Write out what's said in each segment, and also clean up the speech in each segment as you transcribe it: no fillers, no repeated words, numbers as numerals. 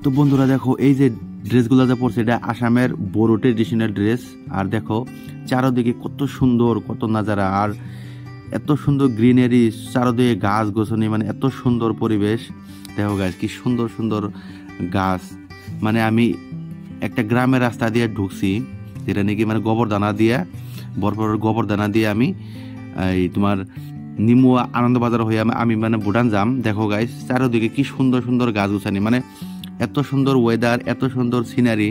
তো বন্ধুরা দেখো এই যে ড্রেসগুলো যা পরছে এটা আসামের বড়ো ট্রেডিশনাল ড্রেস। আর দেখো চারদিকে কত সুন্দর কত নাজারা, আর এত সুন্দর গ্রিনারি, চারদিকে গাছ গোছানি, মানে এত সুন্দর পরিবেশ। দেখো গাছ কি সুন্দর সুন্দর গাছ। মানে আমি একটা গ্রামের রাস্তা দিয়ে ঢুকছি, যেটা নাকি মানে গোবরদানা দিয়ে বরপর গোবরদানা দিয়ে আমি এই তোমার নিমুয়া আনন্দবাজার হয়ে আমি মানে ভুটান যাম। দেখো গাইস চারদিকে কি সুন্দর সুন্দর গাছ গোছানি, মানে এত সুন্দর ওয়েদার, এত সুন্দর সিনারি।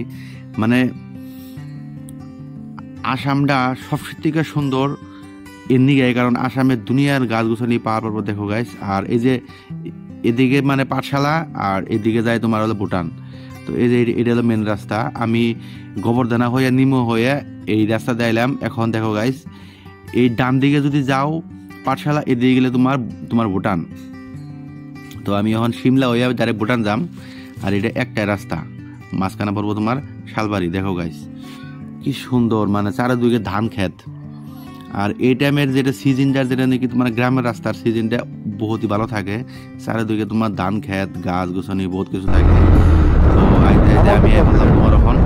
মানে আসামটা সব থেকে সুন্দর এমনি গায়ে, কারণ আসামের দুনিয়ার গাছ গোছানি পাওয়ার পর দেখো গাইস। আর এই যে এদিকে মানে পাঠশালা, আর এদিকে যায় তোমার হলো ভুটান। তো এই যে এটা হলো মেন রাস্তা। আমি গোবরদানা হয়ে নিমো হয়ে এই রাস্তা দিলাম। এখন দেখো গাইস এই ডান দিকে যদি যাও পাঠশালা, এদিকে গেলে তোমার ভুটান। তো আমি এখন সিমলা হয়ে ডাইরেক্ট ভুটান যাম। আর এটা একটাই রাস্তা, মাঝখানে পড়বো তোমার শালবাড়ি। দেখো গাইস কি সুন্দর, মানে চারিদিকে ধান ক্ষেত। আর এই টাইমের যেটা সিজনটা, যেটা নাকি তোমার গ্রামের রাস্তার সিজনটা বহুতই ভালো থাকে। চারিদিকে তোমার ধান ক্ষেত, গাছ গোছানি বহুত কিছু থাকে। তো আমি বললাম তোমার এখন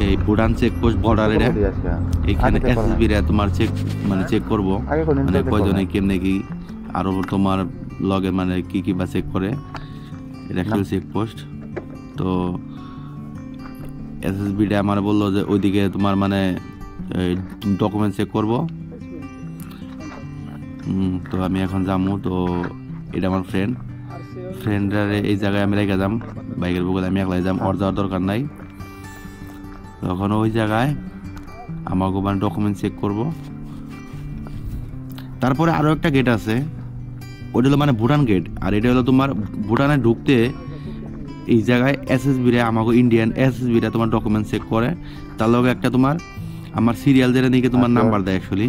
এই ভুটান চেকপোস্ট বর্ডার, এটা এইখানে এসএসবি রা তোমার চেক করবো, মানে কয়জনে কেমনে কি, আরো তোমার লগের মানে কি কি বা চেক করে। এটা একটা চেকপোস্ট। তো এসএসবিটা আমার বললো যে ওইদিকে তোমার মানে ডকুমেন্ট চেক করবো। তো আমি এখন যাবো। তো এটা আমার ফ্রেন্ডরা এই জায়গায় আমি রেখে যাম, বাইকের বগলে আমি একলাই যাম, ওর যাওয়ার দরকার নাই। তখন ওই জায়গায় আমাকে মানে ডকুমেন্ট চেক করবো। তারপরে আরো একটা গেট আছে, ওটা হলো মানে ভুটান গেট। আর এটা হলো তোমার ভুটানে ঢুকতে এই জায়গায় এসএসবি রা, আমাকে ইন্ডিয়ান এসএসবি রা তোমার ডকুমেন্ট চেক করে। তার লগে একটা তোমার আমার সিরিয়াল যেটা নিয়ে তোমার নাম্বার দেয় অ্যাকচুয়ালি।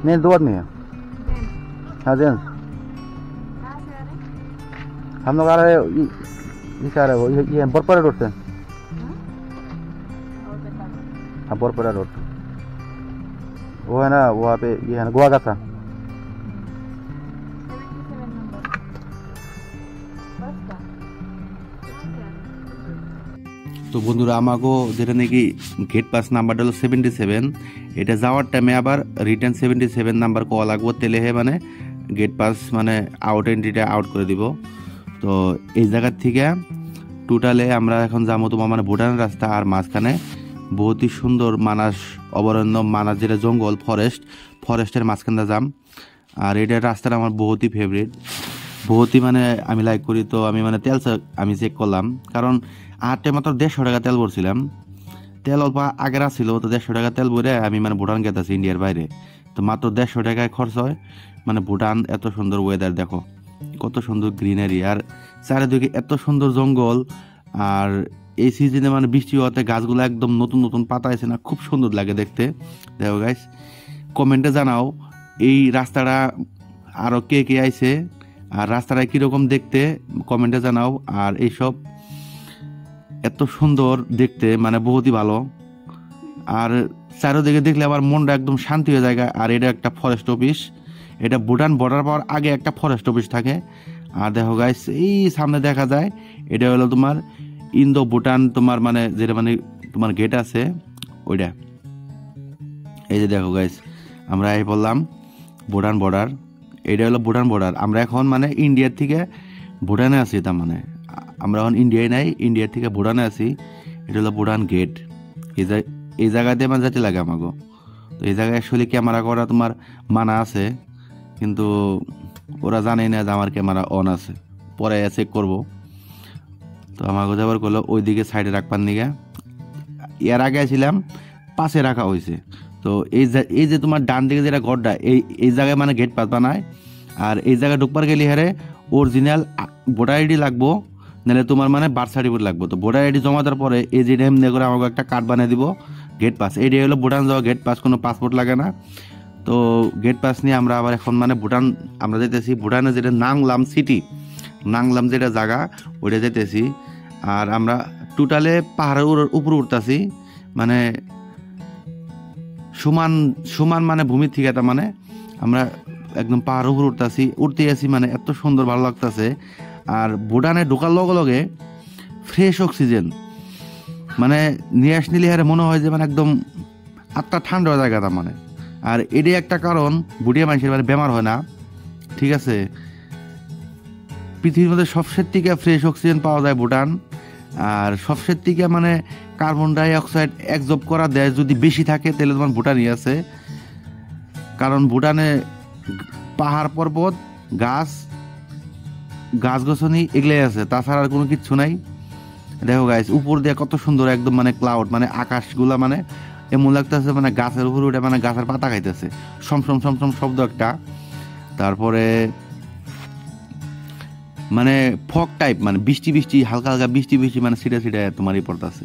नहीं, दो आदमी है। हाँ जेंट्स, हम लोग आ रहे हैं, ये आ रहे हो, ये बोरपरा रोड से। हाँ बोरपरा रोड, वो है ना वहाँ पे, ये है ना गोवा का था। তো বন্ধুরা আমাকে যেটা নাকি গেট পাস নাম্বারটা হলো 77, এটা যাওয়ার টাইমে আবার রিটার্ন 77 নাম্বার কল লাগবো, তেলে হে মানে গেট পাস মানে আউট এন্ট্রিটা আউট করে দিব। তো এই জায়গার থেকে টোটালে আমরা এখন যাবো তোমার মানে ভুটানের রাস্তা। আর মাঝখানে বহুতই সুন্দর মানাস অভয়ারণ্য, মানাস যেটা জঙ্গল ফরেস্টের মাঝখানটা যাম। আর এটা রাস্তাটা আমার বহুতই ফেভারিট, বহুতই মানে আমি লাইক করি। তো আমি মানে তেল আমি চেক করলাম, কারণ আটে মাত্র 150 টাকা তেল ভরছিলাম। তেল অল্প আগের ছিল, তো 150 টাকা তেল ভরে আমি মানে ভুটান গেতেছি ইন্ডিয়ার বাইরে। তো মাত্র 150 টাকায় খরচ হয়। মানে ভুটান এত সুন্দর ওয়েদার, দেখো কত সুন্দর গ্রিনারি, আর চারিদিকে এত সুন্দর জঙ্গল। আর এই সিজনে মানে বৃষ্টি হওয়াতে গাছগুলো একদম নতুন নতুন পাতা আছে না, খুব সুন্দর লাগে দেখতে। দেখো গাইস কমেন্টে জানাও এই রাস্তাটা আরও কে কে আইছে, আর রাস্তাটা কীরকম দেখতে কমেন্টে জানাও। আর এইসব এত সুন্দর দেখতে, মানে বহুতই ভালো। আর চারিদিকে দেখলে আমার মনটা একদম শান্তি হয়ে যায়। আর এটা একটা ফরেস্ট অফিস, এটা ভুটান বর্ডার পাওয়ার আগে একটা ফরেস্ট অফিস থাকে। আর দেখো গাইস এই সামনে দেখা যায় এটা হলো তোমার ইন্দো ভুটান তোমার মানে যেটা মানে তোমার গেট আছে ওইটা। এই যে দেখো গাইস আমরা এই বললাম ভুটান বর্ডার, এটা হলো ভুটান বর্ডার। আমরা এখন মানে ইন্ডিয়ার থেকে ভুটানে আছি, তার মানে আমরা এখন ইন্ডিয়ায় নাই, ইন্ডিয়ার থেকে ভুটানে আছি। এটা হলো ভুটান গেট। এই জায়গাতে আমার যেতে লাগে আমাকে। তো এই জায়গায় অ্যাকচুয়ালি ক্যামেরা করা তোমার মানা আছে, কিন্তু ওরা জানে না যে আমার ক্যামেরা অন আছে, পরে চেক করব। তো আমাকে যাবার করলো ওই দিকে সাইডে রাখবার নিগে, এর আগে ছিলাম পাশে রাখা হয়েছে। তো এই যে তোমার ডান দিকে যেটা ঘরটা, এই জায়গায় মানে গেট পাস বানায়। আর এই জায়গায় ঢুকবার গেলে হারে অরিজিনাল ভোটার আইডি লাগবো, নাহলে তোমার মানে বার্থ সার্টিফিকেট লাগবো। তো ভোটার আইডি জমা দেওয়ার পরে এই যে এমনি করে আমাকে একটা কার্ড বানিয়ে দিব গেট পাস। এইটাই হলো ভুটান যাওয়া গেট পাস, কোনো পাসপোর্ট লাগে না। তো গেট পাস নিয়ে আমরা আবার এখন মানে ভুটান আমরা যেতেছি। ভুটানে যেটা নাংলাম সিটি, নাংলাম যেটা জায়গা ওইটা যেতেছি। আর আমরা টোটালে পাহাড়ের উপরে উঠতেছি, মানে সমান সমান মানে ভূমির থেকে, তার মানে আমরা একদম পাহাড়ের উপরে উঠতে আছি, মানে এত সুন্দর ভালো লাগতেছে। আর ভুটানে ঢোকার লগে লগে ফ্রেশ অক্সিজেন, মানে নিয়ে নিলে হারে মনে হয় যে মানে একদম আত্মা ঠান্ডা জায়গা, তার মানে। আর এটাই একটা কারণ ভুটিয়া মানুষের মানে বেমার হয় না, ঠিক আছে। পৃথিবীর মধ্যে সবচেয়ে থেকে ফ্রেশ অক্সিজেন পাওয়া যায় ভুটান। আর সবচেয়ে থেকে মানে কার্বন ডাই অক্সাইড অ্যাবজর্ব করা দেশ যদি বেশি থাকে তাহলে তোমার ভুটানই আছে। কারণ ভুটানে পাহাড় পর্বত গাছ গাছগাছালি এগুলাই আছে, তাছাড়া আর কোনো কিচ্ছু নাই। দেখো গাইস, উপর দিয়ে কত সুন্দর একদম মানে ক্লাউড, মানে আকাশগুলা মানে এমন লাগতেছে মানে গাছের উপরে উঠে মানে গাছের পাতা খাইতেছে, সমসম সমসম শব্দ একটা। তারপরে মানে ফগ টাইপ, মানে বৃষ্টি বৃষ্টি হালকা হালকা বৃষ্টি বৃষ্টি মানে ছিটে ছিটে তোমার এই পড়তেছে।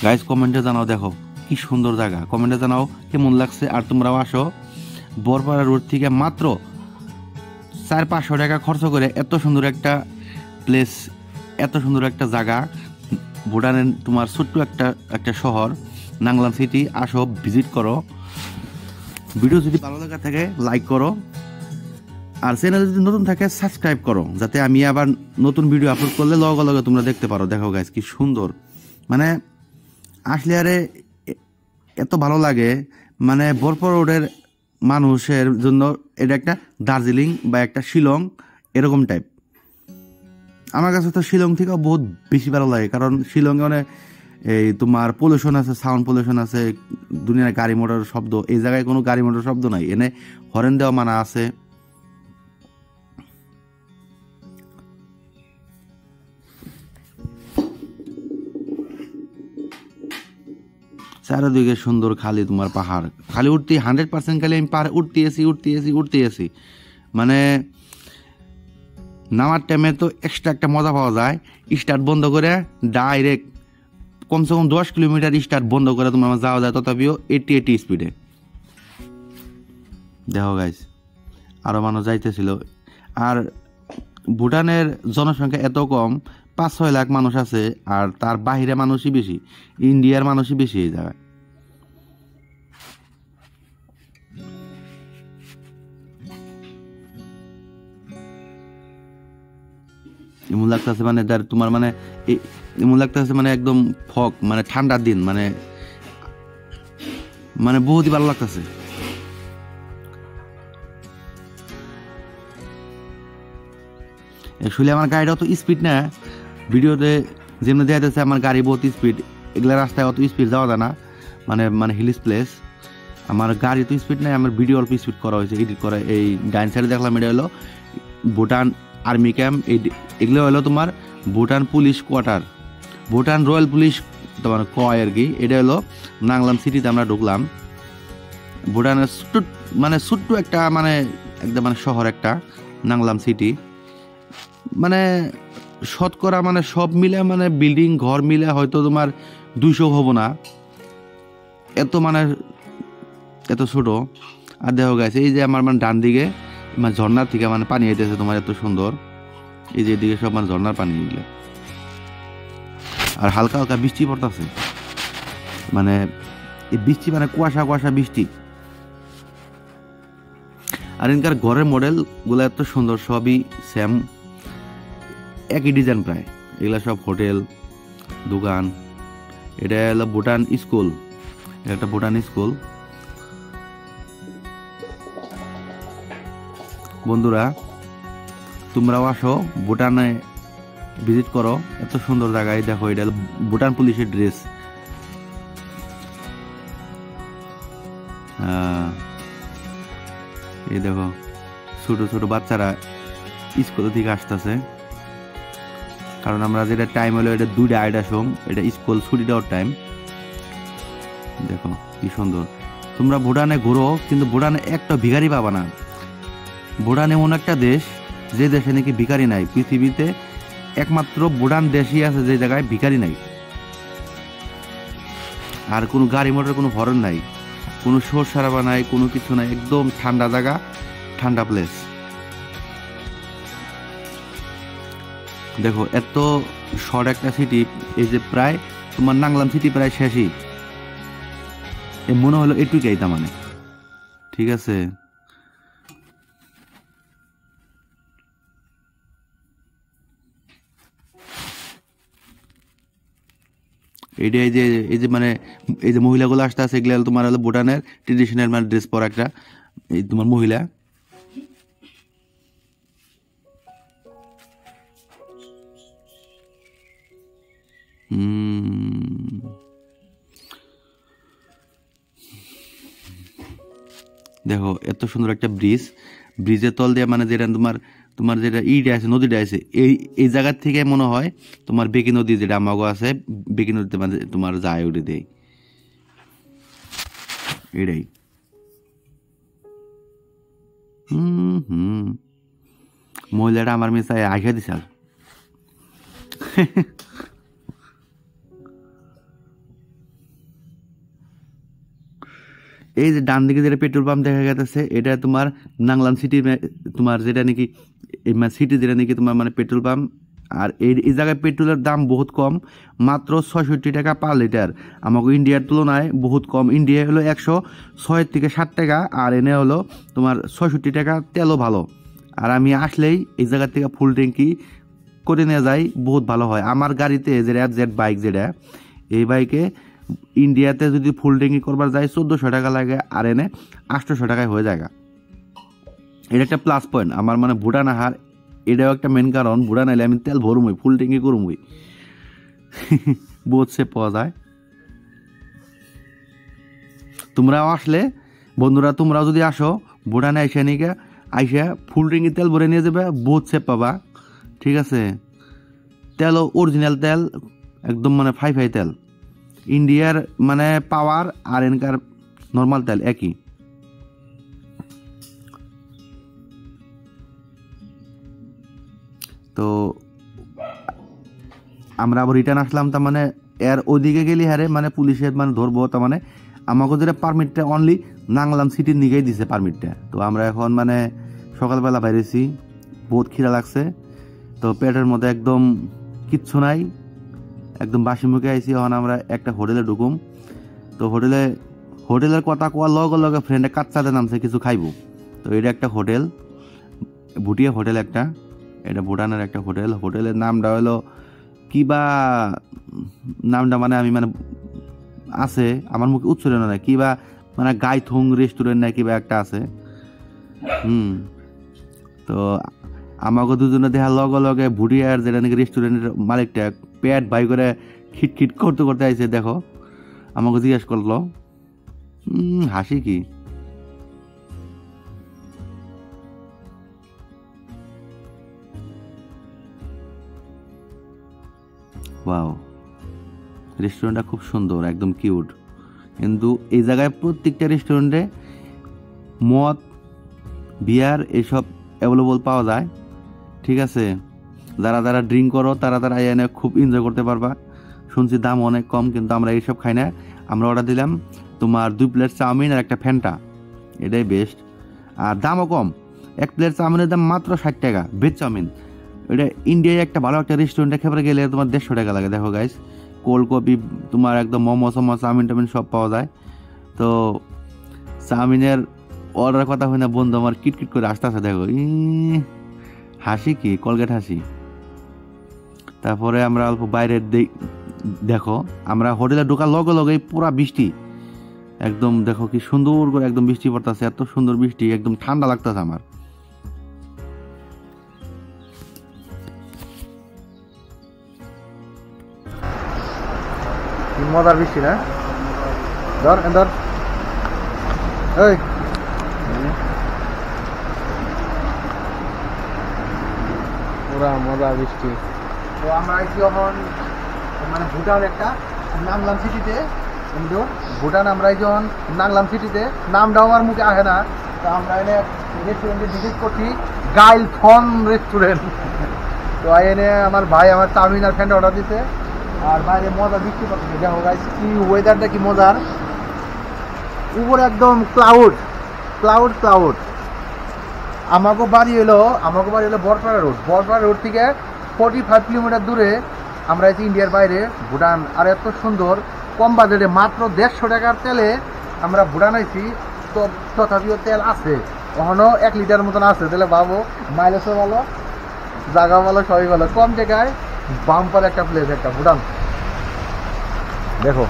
গাইস কমেন্টে জানাও, দেখো কি সুন্দর জায়গা, কমেন্টে জানাও কেমন লাগছে। আর তোমরাও আসো, বরপাড়া রোড থেকে মাত্র 400-500 টাকা খরচ করে এত সুন্দর একটা প্লেস, এত সুন্দর একটা জায়গা ভুটানের তোমার ছোট্ট একটা শহর নাংলাম সিটি। আসো, ভিজিট করো। ভিডিও যদি ভালো লাগা থাকে লাইক করো, আর চ্যানেল যদি নতুন থাকে সাবস্ক্রাইব করো, যাতে আমি আবার নতুন ভিডিও আপলোড করলে লগে লগে তোমরা দেখতে পারো। দেখো গাইস কি সুন্দর, মানে আসলে আরে এত ভালো লাগে। মানে বরপাড়া রোডের মানুষের জন্য এটা একটা দার্জিলিং বা একটা শিলং এরকম টাইপ। আমার কাছে তো শিলং থেকেও বহুত বেশি ভালো লাগে, কারণ শিলংয়ে মানে এই তোমার পলিউশন আছে, সাউন্ড পলিউশন আছে, দুনিয়ার গাড়ি মোটরের শব্দ। এই জায়গায় কোনো গাড়ি মোটর শব্দ নাই, এনে হরেন দেওয়া মানা আছে। চারিদিকে সুন্দর খালি তোমার পাহাড়, খালি উঠতে 100% খালি আমি পাহাড় উঠতে আসি। মানে নামার টাইমে তো এক্সট্রা একটা মজা পাওয়া যায়। স্টার্ট বন্ধ করে ডাইরেক্ট কমসে কম 10 কিলোমিটার স্টার্ট বন্ধ করে তোমার যাওয়া যায়, তথাপিও 80 স্পিডে। দেখো গাইস, আরও মানুষ যাইতেছিল। আর ভুটানের জনসংখ্যা এত কম, 5-6 লাখ মানুষ আছে। আর তার বাহিরে মানুষই বেশি, ইন্ডিয়ার মানুষই বেশি এই জায়গায়। এমন লাগতেছে মানে তোমার মানে এমন লাগতেছে মানে একদম ফগ, মানে ঠান্ডার দিন, মানে মানে বহুতই ভালো লাগতেছে। আসলে আমার গাড়িটা অত স্পিড না, ভিডিওতে যেমনি দেখা যাচ্ছে আমার গাড়ি বহুত স্পিড। এগুলা রাস্তায় অত স্পিড যাওয়া যায় না, মানে মানে হিলস প্লেস। আমার গাড়ি তো স্পিড নাই, আমার ভিডিও অল্প স্পিড করা হয়েছে, এডিট করা। এই ডাইন সাইডে দেখলাম এটা হলো ভুটান আর্মি ক্যাম্প, এগুলো হলো তোমার Bhutan police quarter, Bhutan royal police তোমার কয় আর কি। এটা হলো নাংলাম সিটিতে আমরা ঢুকলাম। ভুটানের ছোট্ট একটা মানে একদম মানে শহর একটা নাংলাম সিটি। মানে শতকরা মানে সব মিলে মানে বিল্ডিং ঘর মিলে হয়তো তোমার 200 হবো না, এত মানে এত ছোট। আর দেখো গেছে এই যে আমার মানে ডান দিকে মানে ঝর্ণার থেকে মানে পানি আইতেছে তোমার, এত সুন্দর। এই যে এদিকে সব মানে ঝর্ণার পানি নিলে, আর হালকা হালকা বৃষ্টি পড়তেছে, মানে এই বৃষ্টি মানে কুয়াশা কুয়াশা বৃষ্টি। আর এখানকার ঘরের মডেল গুলো এত সুন্দর, সবই সেম, একই ডিজাইন প্রায়। এগুলা সব হোটেল দোকান। এটা হলো ভুটান স্কুল, এটা একটা ভুটান স্কুল। বন্ধুরা তোমরাও আসো, ভুটানে ভিজিট করো, এত সুন্দর জায়গায়। দেখো এটা হলো ভুটান পুলিশের ড্রেস। এই দেখো ছোট ছোট বাচ্চারা স্কুল থেকে আসতেছে, কারণ আমরা যেটা টাইম হলো এটা 2:30 সময়, এটা স্কুল ছুটি দেওয়ার টাইম। দেখো কি সুন্দর। তোমরা ভুটানে ঘুরো, কিন্তু ভুটানে একটা ভিখারি পাবা না। ভুটান এমন একটা দেশ যে দেশে নাকি ভিখারি নাই। পৃথিবীতে একমাত্র ভুটান দেশই আছে যে জায়গায় ভিখারি নাই। আর কোনো গাড়ি মোটর কোনো হরন নাই, কোনো শোর সারাবা নাই, কোনো কিছু নাই। একদম ঠান্ডা জায়গা, ঠান্ডা প্লেস। দেখো এত শর্ট একটা সিটি, এই যে প্রায় তোমার নাংলাম সিটি প্রায় শেষই, মনে হলো এটুকুই তার মানে। ঠিক আছে, এইটা এই যে মানে এই যে মহিলাগুলো আসতে আছে, এগুলো তোমার হলো ভুটানের ট্রেডিশনাল মানে ড্রেস পরা একটা এই তোমার মহিলা। দেখো এত সুন্দর একটা ব্রিজ, ব্রিজের তল দিয়ে মানে যেটা তোমার তোমার যেটা ইটা আছে, নদীটা আছে, এই জায়গার থেকে মনে হয় তোমার বেকি নদী যেটা আমাগো আছে, বেকি নদীতে মানে তোমার যায় উঠে দেয় এটাই। মহিলাটা আমার মেয়ে আইসা দিছাল। এই যে ডান দিকে যেটা পেট্রোল পাম্প দেখা গেছে, এটা তোমার নাংলাম সিটি, তোমার যেটা নাকি সিটি যেটা নাকি তোমার মানে পেট্রোল পাম্প। আর এই জায়গায় পেট্রোলের দাম বহুত কম, মাত্র 66 টাকা পার লিটার। আমাকে ইন্ডিয়ার তুলনায় বহুত কম। ইন্ডিয়া হলো 106 থেকে 60 টাকা, আর এনে হলো তোমার 66 টাকা। তেলও ভালো। আর আমি আসলেই এই জায়গার থেকে ফুল ট্যাঙ্কি করে নিয়ে যাই, বহুত ভালো হয়। আমার গাড়িতে যে এফজেড বাইক যেটা, এই বাইকে ইন্ডিয়াতে যদি ফুল ট্যাঙ্কি করবার যায় 1400 টাকা লাগে, আর এনে 800 টাকায় হয়ে যায়। এটা একটা প্লাস পয়েন্ট আমার, মানে ভুটান আহার এটাও একটা মেন কারণ। ভুটান আইলে আমি তেল ভরমই, ফুল ট্যাঙ্কি করমই, বহুত সেভ পাওয়া যায়। তোমরাও আসলে বন্ধুরা, তোমরাও যদি আসো ভুটানে আইসা ফুল ট্যাঙ্কি তেল ভরে নিয়ে যাবে, বহুত সেভ পাবা। ঠিক আছে, তেলও অরিজিনাল তেল, একদম মানে ফাই তেল। ইন্ডিয়ার মানে পাওয়ার আর এনকার নর্মাল তেল একই। তো আমরা আবার রিটার্ন আসলাম, তার মানে এর ওইদিকে গেলি হারে মানে পুলিশের মানে ধরবো, তার মানে আমাকে যেটা পারমিটটা অনলি নাংলাম সিটির নিকেই দিছে পারমিটটা। তো আমরা এখন মানে সকালবেলা বাইরেছি, বহুত খিদা লাগছে, তো পেটের মধ্যে একদম কিচ্ছু নাই, একদম বাসি মুখে আইছি। এখন আমরা একটা হোটেলে ঢুকুম। তো হোটেলের কথা কোয়ার লগে লগে ফ্রেন্ডে কাচ্চাতে নামছে কিছু খাইব। তো এটা একটা হোটেল, ভুটিয়া হোটেল একটা, এটা ভুটানের একটা হোটেল। হোটেলের নামটা হলো কিবা, নামটা মানে আমি মানে আছে আমার মুখে উচ্চারণ না, কিবা মানে গাইথং রেস্টুরেন্ট না কিবা একটা আছে। তো আমাকে দুজনে দেখার লগে লগে ভুটিয়ার যেটা নাকি রেস্টুরেন্টের মালিকটা পেট ভাই করে খিটখিট করতে করতে আইছে। দেখো আমাকে জিজ্ঞেস করলো, হাসি কি? ওয়াও, রেস্টুরেন্টটা খুব সুন্দর, একদম কিউট। কিন্তু এই জায়গায় প্রত্যেকটা রেস্টুরেন্টে মদ, বিয়ার এইসব অ্যাভেলেবল পাওয়া যায়। ঠিক আছে, যারা ড্রিঙ্ক করো তারা এনে খুব এনজয় করতে পারবা। শুনছি দাম অনেক কম, কিন্তু আমরা এইসব খাই না। আমরা অর্ডার দিলাম তোমার 2 প্লেট চাউমিন আর একটা ফ্যান্টা, এটাই বেস্ট। আর দামও কম, 1 প্লেট চাউমিনের দাম মাত্র 60 টাকা, ভেজ চাউমিন। এটা ইন্ডিয়ায় একটা ভালো একটা রেস্টুরেন্টে খেতে গেলে তোমার 150 টাকা লাগে। দেখো গাইস, কোল্ড কফি, তোমার একদম মোমো সোমো, চাউমিন টাউমিন সব পাওয়া যায়। তো চাউমিনের অর্ডার কথা হয় না, বন্ধু আমার কিটকিট করে আসতে আসে। দেখো হাসি কি, কলগেট হাসি। তারপরে আমরা অল্প বাইরে দেখো, আমরা হোটেলে ঢোকার লগে লগেই পুরা বৃষ্টি, একদম দেখো কি সুন্দর করে একদম বৃষ্টি পড়তেছে, এত সুন্দর বৃষ্টি, একদম ঠান্ডা লাগতেছে আমার। মজার বৃষ্টি না? ধর ধর, এই পুরা মজার বৃষ্টি। তো আমরা আইছি এখন মানে ভুটান একটা নাংলাম সিটিতে, কিন্তু ভুটান আমরা যখন নাংলাম সিটিতে, নামটাও আমার মুখে আসে না। তো আমরা এনে রেস্টুরেন্টে ভিজিট করছি, গাইল ফন রেস্টুরেন্ট। তো এনে আমার ভাই আমার চাউমিন আর ফ্যান্টা অর্ডার দিতে, আর বাইরে মজা বৃষ্টি করতেছে। দেখো গাইস কি ওয়েদারটা কি মজার, উপরে একদম ক্লাউড ক্লাউড ক্লাউড। আমাকে বাড়ি হলো বরপাড়া রোড। বরপাড়া রোড থেকে 45 কিলোমিটার দূরে আমরা আছি ইন্ডিয়ার বাইরে ভুটান। আর এত সুন্দর কম বাজেটে মাত্র 150 টাকার তেলে আমরা ভুটান আইছি। তো তথাপিও তেল আছে, এখনও 1 লিটার মতন আছে। তাহলে ভাবো মাইলেজও ভালো, জায়গা ভালো, সবই ভালো, কম জায়গায় বাম্পার একটা প্লেস একটা ভুটান। দেখো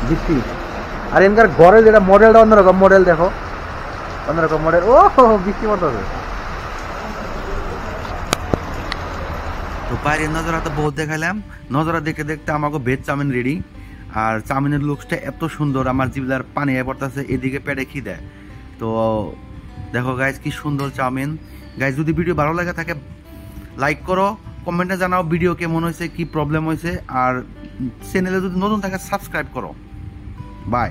বৃষ্টি, আর এনকার ঘরে যেটা মডেলটা অন্যরকম মডেল, দেখো অন্যরকম মডেল। ও বৃষ্টি পড়তেছে। তো বাইরের নজরা তো বহুত দেখালাম, নজরা দেখে দেখতে আমাকে ভেজ চাউমিন রেডি। আর চাউমিনের লুকসটা এত সুন্দর, আমার জিভলার পানি হয়ে পড়তেছে, এদিকে পেটে খিদে। তো দেখো গাইজ কি সুন্দর চাউমিন। গাইজ যদি ভিডিও ভালো লাগে থাকে লাইক করো, কমেন্টে জানাও ভিডিও কেমন হয়েছে, কি প্রবলেম হয়েছে। আর চ্যানেলে যদি নতুন থাকে সাবস্ক্রাইব করো। বাই।